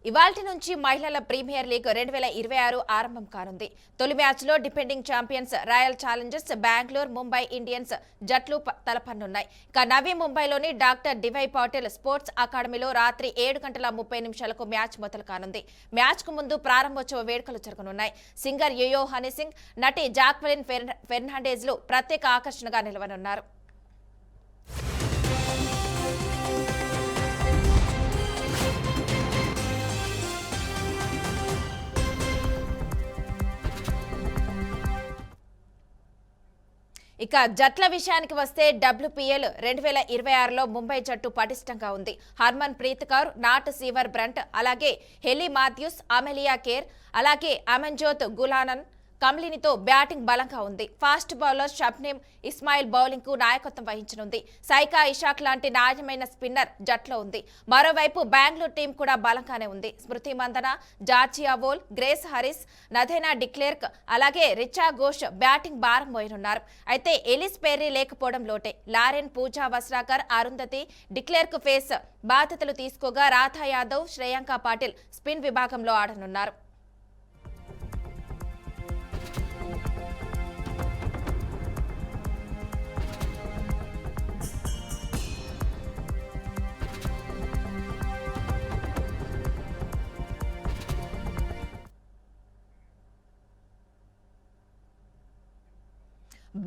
ఇవాల్టి నుంచి మహిళల ప్రీమియర్ లీగ్ 2026 ఆరంభం కానుంది. తొలి మ్యాచ్లో depending champions royal Challengers Bengaluru, Mumbai Indians జట్లు తలపడనున్నాయి. ఇక నవీ ముంబైలోని డాక్టర్ డివై పాటిల్ స్పోర్ట్స్ అకాడమీలో రాత్రి 7:30 మ్యాచ్ మొదలు కానుంది. మ్యాచ్కు ముందు ప్రారంభోత్సవ వేడుకలు జరగనున్నాయి. సింగర్ యోయో హనీసింగ్, నటి జాక్వెలిన్ ఫెర్నాండెజ్లు ప్రత్యేక ఆకర్షణగా నిలవనున్నారు. ఇక జట్ల విషయానికి వస్తే WPL 2026లో ముంబై జట్టు పటిష్టంగా ఉంది. Harman Preet Kaur, Nat Sciver brunt, అలాగే హెలీ మాథ్యూస్, అమెలియా కేర్, అలాగే అమన్జోత్ గులానన్ కమ్లినితో బ్యాటింగ్ బలంగా ఉంది. ఫాస్ట్ బౌలర్ షబ్నీమ్ ఇస్మాయిల్ బౌలింగ్ కు నాయకత్వం వహించనుంది. సైకా ఇషాక్ లాంటి నాణ్యమైన స్పిన్నర్ జట్లో ఉంది. మరోవైపు బెంగళూరు టీం కూడా బలంగానే ఉంది. స్మృతి మందన, జార్జియా వోల్, గ్రేస్ హారిస్, నథేనా డిక్లెర్క్, అలాగే రిచా ఘోష్ బ్యాటింగ్ భారం మోయనున్నారు. అయితే ఎలిస్ పెర్రీ లేకపోవడం లోటే. లారెన్, పూజా వస్త్రాకర్, అరుంధతి డిక్లెర్క్ ఫేస్ బాధ్యతలు తీసుకోగా రాధా యాదవ్, శ్రేయాంక పాటిల్ స్పిన్ విభాగంలో ఆడనున్నారు.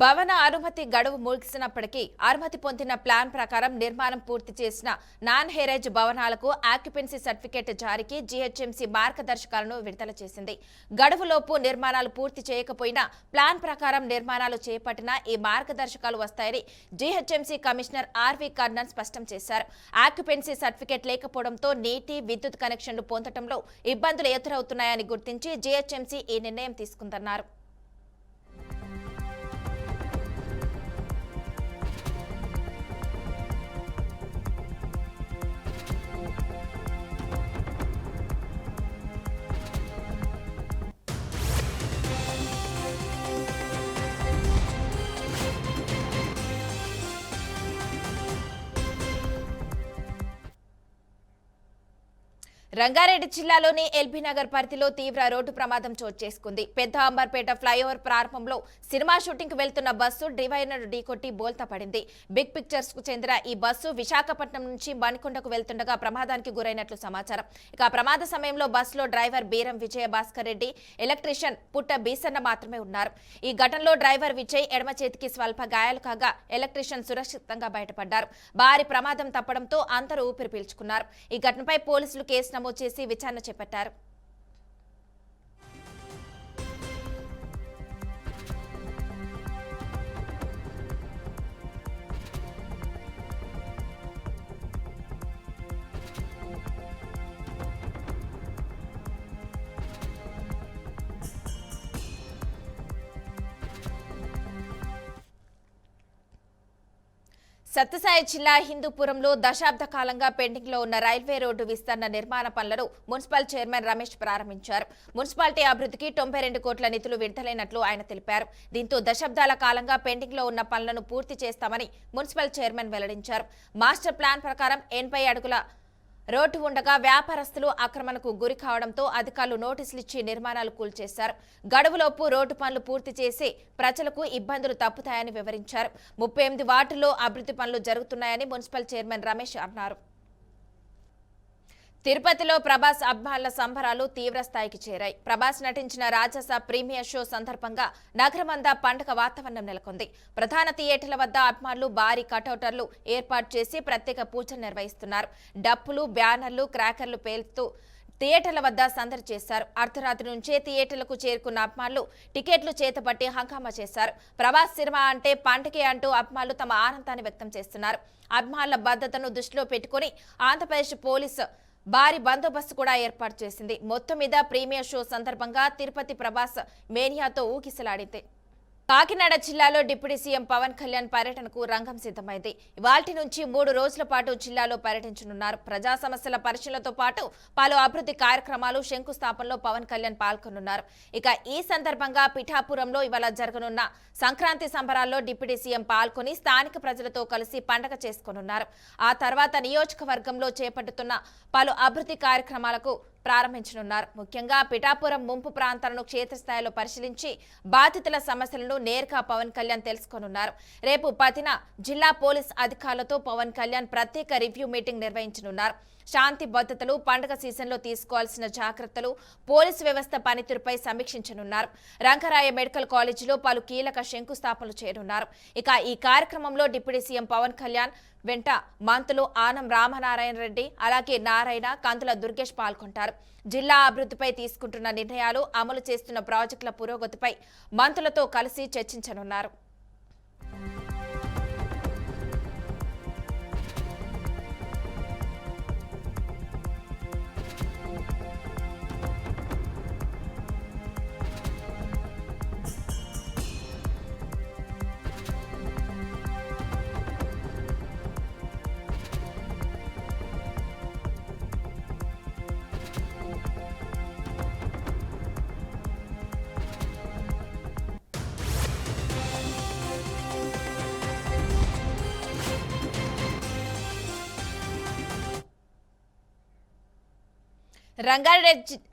భవన అనుమతి గడువు ముగిసినప్పటికీ అనుమతి పొందిన ప్లాన్ ప్రకారం నిర్మాణం పూర్తి చేసిన నాన్ హెరేజ్ భవనాలకు ఆక్యుపెన్సీ సర్టిఫికేట్ జారీకి జీహెచ్ఎంసీ మార్గదర్శకాలను విడుదల చేసింది. గడువులోపు నిర్మాణాలు పూర్తి చేయకపోయినా ప్లాన్ ప్రకారం నిర్మాణాలు చేపట్టిన ఈ మార్గదర్శకాలు వస్తాయని జీహెచ్ఎంసీ కమిషనర్ ఆర్వి కర్ణన్ స్పష్టం చేశారు. ఆక్యుపెన్సీ సర్టిఫికేట్ లేకపోవడంతో నీటి, విద్యుత్ కనెక్షన్లు పొందడంలో ఇబ్బందులు ఎదురవుతున్నాయని గుర్తించి జీహెచ్ఎంసీ ఈ నిర్ణయం తీసుకుందన్నారు. రంగారెడ్డి జిల్లాలోని ఎల్బీనగర్ పరిధిలో తీవ్ర రోడ్డు ప్రమాదం చోటు చేసుకుంది. పెద్ద అంబర్పేట ఫ్లైఓవర్ ప్రారంభంలో సినిమా షూటింగ్ కు వెళ్తున్న బస్సు డివైడర్ ఢీకొట్టి బోల్తా పడింది. బిగ్ పిక్చర్స్ కు చెందిన ఈ బస్సు విశాఖపట్నం నుంచి మణికొండకు వెళ్తుండగా ప్రమాదానికి గురైనట్లు సమాచారం. ఇక ప్రమాద సమయంలో బస్సులో డ్రైవర్ బీరం విజయ భాస్కర్ రెడ్డి, ఎలక్ట్రీషియన్ పుట్ట బీసన్న మాత్రమే ఉన్నారు. ఈ ఘటనలో డ్రైవర్ విజయ్ ఎడమ చేతికి స్వల్ప గాయాలు కాగా ఎలక్ట్రీషియన్ సురక్షితంగా బయటపడ్డారు. భారీ ప్రమాదం తప్పడంతో అందరూ ఊపిరి పీల్చుకున్నారు. ఈ ఘటనపై పోలీసులు కేసు నమోదు చేసి విచారణ చేపట్టారు. సత్యసాయి జిల్లా హిందూపురంలో దశాబ్ద కాలంగా పెండింగ్ లో ఉన్న రైల్వే రోడ్డు విస్తరణ నిర్మాణ పనులను మున్సిపల్ చైర్మన్ రమేష్ ప్రారంభించారు. మున్సిపాలిటీ అభివృద్ధికి 92 కోట్ల నిధులు విడుదలైనట్లు ఆయన తెలిపారు. దీంతో దశాబ్దాల కాలంగా పెండింగ్ లో ఉన్న పనులను పూర్తి చేస్తామని మున్సిపల్ చైర్మన్ వెల్లడించారు. మాస్టర్ ప్లాన్ ప్రకారం 80 అడుగుల రోడ్డు ఉండగా వ్యాపారస్తులు ఆక్రమణకు గురి కావడంతో అధికారులు నోటీసులు ఇచ్చి నిర్మాణాలు కూల్చేశారు. గడువులోపు రోడ్డు పనులు పూర్తి చేసి ప్రజలకు ఇబ్బందులు తప్పుతాయని వివరించారు. 38 వార్డుల్లో అభివృద్ధి పనులు జరుగుతున్నాయని మున్సిపల్ చైర్మన్ రమేష్ అన్నారు. తిరుపతిలో ప్రభాస్ అభిమానుల సంబరాలు తీవ్ర స్థాయికి చేరాయి. ప్రభాస్ నటించిన రాజస ప్రీమియర్ షో సందర్భంగా నగరమంతా పండుగ వాతావరణం నెలకొంది. ప్రధాన థియేటర్ల వద్ద అభిమానులు భారీ కటౌటర్లు ఏర్పాటు చేసి ప్రత్యేక పూజలు నిర్వహిస్తున్నారు. డప్పులు, బ్యానర్లు, క్రాకర్లు పేలుతూ థియేటర్ల వద్ద సందడి చేశారు. అర్ధరాత్రి నుంచే థియేటర్లకు చేరుకున్న అభిమానులు టికెట్లు చేతపట్టి హంగామా చేశారు. ప్రభాస్ సినిమా అంటే పండగే అంటూ అభిమానులు తమ ఆనందాన్ని వ్యక్తం చేస్తున్నారు. అభిమానుల భద్రతను దృష్టిలో పెట్టుకుని ఆంధ్రప్రదేశ్ పోలీసు భారీ బందోబస్తు కూడా ఏర్పాటు చేసింది. మొత్తం మీద ప్రీమియర్ షో సందర్భంగా తిరుపతి ప్రభాస్ మేనియాతో ఊగిసలాడింది. కాకినాడ జిల్లాలో డిప్యూటీ సీఎం పవన్ కళ్యాణ్ పర్యటనకు రంగం సిద్ధమైంది. ఇవాల్టి నుంచి 3 రోజుల పాటు జిల్లాలో పర్యటించనున్నారు. ప్రజా సమస్యల పరిశీలనతో పాటు పలు అభివృద్ధి కార్యక్రమాలు శంకుస్థాపనలో పవన్ కళ్యాణ్ పాల్గొనున్నారు. ఇక ఈ సందర్భంగా పిఠాపురంలో ఇవాళ జరగనున్న సంక్రాంతి సంబరాల్లో డిప్యూటీ సీఎం పాల్గొని స్థానిక ప్రజలతో కలిసి పండగ చేసుకోనున్నారు. ఆ తర్వాత నియోజకవర్గంలో చేపడుతున్న పలు అభివృద్ధి కార్యక్రమాలకు ప్రారంభించనున్నారు. ముఖ్యంగా పిఠాపురం ముంపు ప్రాంతాలను క్షేత్రస్థాయిలో పరిశీలించి బాధితుల సమస్యలను నేరుగా పవన్ కళ్యాణ్ తెలుసుకోనున్నారు. రేపు 10న జిల్లా పోలీస్ అధికారులతో పవన్ కళ్యాణ్ ప్రత్యేక రివ్యూ మీటింగ్ నిర్వహించనున్నారు. శాంతి భద్రతలు, పండుగ సీజన్లో తీసుకోవాల్సిన జాగ్రత్తలు, పోలీసు వ్యవస్థ పనితీరుపై సమీక్షించనున్నారు. రంగరాయ మెడికల్ కాలేజీలో పలు కీలక శంకుస్థాపనలు చేయనున్నారు. ఇక ఈ కార్యక్రమంలో డిప్యూటీ సీఎం పవన్ కళ్యాణ్ వెంట మంత్రులు ఆనం రామనారాయణ రెడ్డి, అలాగే నారాయణ, కందుల దుర్గేష్ పాల్గొంటారు. జిల్లా అభివృద్ధిపై తీసుకుంటున్న నిర్ణయాలు, అమలు చేస్తున్న ప్రాజెక్టుల పురోగతిపై మంత్రులతో కలిసి చర్చించనున్నారు.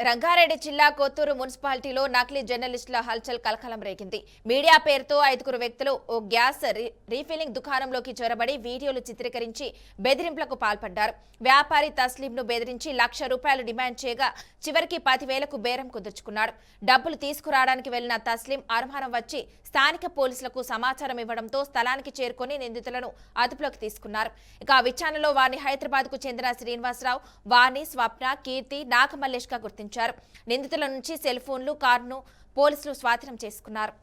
రంగారెడ్డి జిల్లా కొత్తూరు మున్సిపాలిటీలో నకిలీ జర్నలిస్టుల హల్చల్ కలకలం రేగింది. మీడియా పేరుతో 5 వ్యక్తులు ఓ గ్యాస్ రీఫిల్లింగ్ దుకాణంలోకి చొరబడి వీడియోలు చిత్రీకరించి బెదిరింపులకు పాల్పడ్డారు. వ్యాపారి తస్లీంను బెదిరించి ₹1,00,000 డిమాండ్ చేయగా చివరికి 10,000కు బేరం కుదుర్చుకున్నాడు. డబ్బులు తీసుకురావడానికి వెళ్లిన తస్లీం అనుమానం వచ్చి స్థానిక పోలీసులకు సమాచారం ఇవ్వడంతో స్థలానికి చేరుకొని నిందితులను అదుపులోకి తీసుకున్నారు. ఇక విచారణలో వారిని హైదరాబాద్కు చెందిన శ్రీనివాసరావు, వాణి, స్వప్న, కీర్తి, నాగమల్లేష్ గా గుర్తించారు. నిందితుల నుంచి సెల్ ఫోన్లు, కారును పోలీసులు స్వాధీనం చేసుకున్నారు.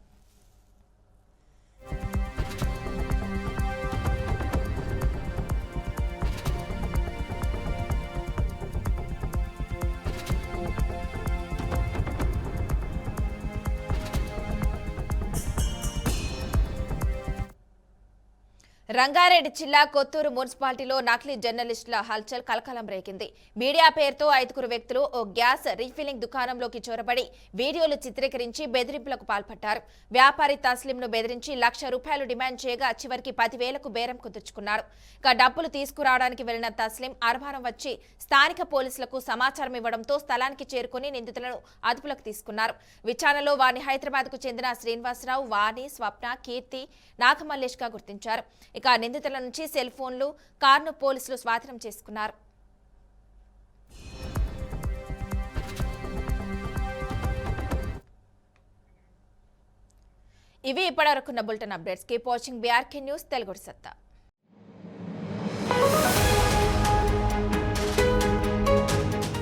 రంగారెడ్డి జిల్లా కొత్తూరు మున్సిపాలిటీలో నకిలీ జర్నలిస్టుల హల్చల్ కలకలం రేగింది. మీడియా పేరుతో 5 వ్యక్తులు ఓ గ్యాస్ రీఫిల్లింగ్ దుకాణంలోకి చొరబడి వీడియోలు చిత్రీకరించి బెదిరింపులకు పాల్పడ్డారు. వ్యాపారి తస్లీంను బెదిరించి ₹1,00,000 డిమాండ్ చేయగా చివరికి 10,000కు బేరం కుదుర్చుకున్నాడు. ఇక డబ్బులు తీసుకురావడానికి వెళ్లిన తస్లీం అనుమానం వచ్చి స్థానిక పోలీసులకు సమాచారం ఇవ్వడంతో స్థలానికి చేరుకుని నిందితులను అదుపులోకి తీసుకున్నారు. విచారణలో వారిని హైదరాబాద్కు చెందిన శ్రీనివాసరావు, వాణి, స్వప్న, కీర్తి, నాగమల్లేష్ గా గుర్తించారు. ఇక నిందితుల నుంచి సెల్ ఫోన్లు, కారును పోలీసులు స్వాధీనం చేసుకున్నారు. ఇవి ఇప్పటివరకున్న bulletin updates. Keep watching BRK news Telugu సత్తా.